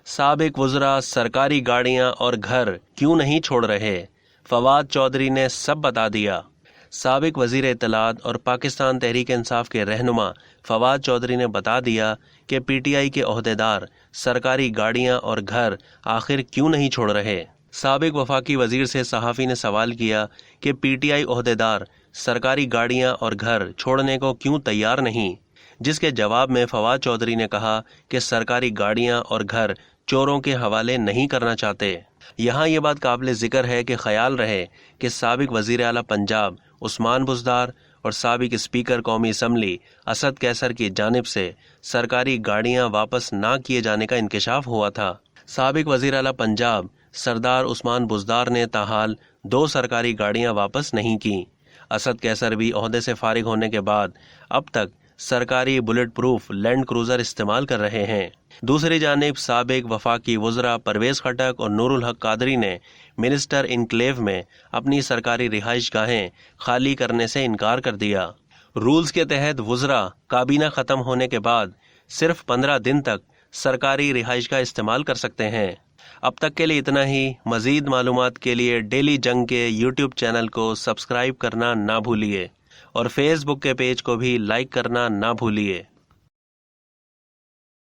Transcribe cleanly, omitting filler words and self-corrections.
साबिक वज़रा सरकारी गाड़ियां और घर क्यों नहीं छोड़ रहे, फवाद चौधरी ने सब बता दिया। साबिक वज़ीर इत्तलात और पाकिस्तान तहरीक इंसाफ के रहनुमा फवाद चौधरी ने बता दिया कि पीटीआई के ओहदेदार सरकारी गाड़ियां और घर आखिर क्यों नहीं छोड़ रहे। साबिक वफाकी वज़ीर से सहाफ़ी ने सवाल किया कि पीटीआई ओहदेदार सरकारी गाड़ियां और घर छोड़ने को क्यों तैयार नहीं, जिसके जवाब में फवाद चौधरी ने कहा कि सरकारी गाड़ियां और घर चोरों के हवाले नहीं करना चाहते। यहाँ ये बात काबिल ज़िक्र है कि ख्याल रहे कि साबिक वज़ीर आला पंजाब उस्मान बुज़दार और साबिक स्पीकर कौमी असम्बली असद कैसर की जानिब से सरकारी गाड़ियां वापस ना किए जाने का इंकशाफ हुआ था। साबिक वज़ीर आला पंजाब सरदार उस्मान बुज़दार ने ताहाल 2 सरकारी गाड़ियां वापस नहीं की। असद कैसर भी ओहदे से फारिग होने के बाद अब तक सरकारी बुलेट प्रूफ लैंड क्रूज़र इस्तेमाल कर रहे हैं। दूसरी जानिब साबिक वफाकी वज़रा परवेज़ खटक और नूरुल हक कादरी ने मिनिस्टर इनक्लेव में अपनी सरकारी रिहाइश गाहें खाली करने से इनकार कर दिया। रूल्स के तहत वज़रा काबीना ख़त्म होने के बाद सिर्फ 15 दिन तक सरकारी रिहाइश का इस्तेमाल कर सकते हैं। अब तक के लिए इतना ही। मज़ीद मालूमात के लिए डेली जंग के यूट्यूब चैनल को सब्सक्राइब करना ना भूलिए और फेसबुक के पेज को भी लाइक करना ना भूलिए।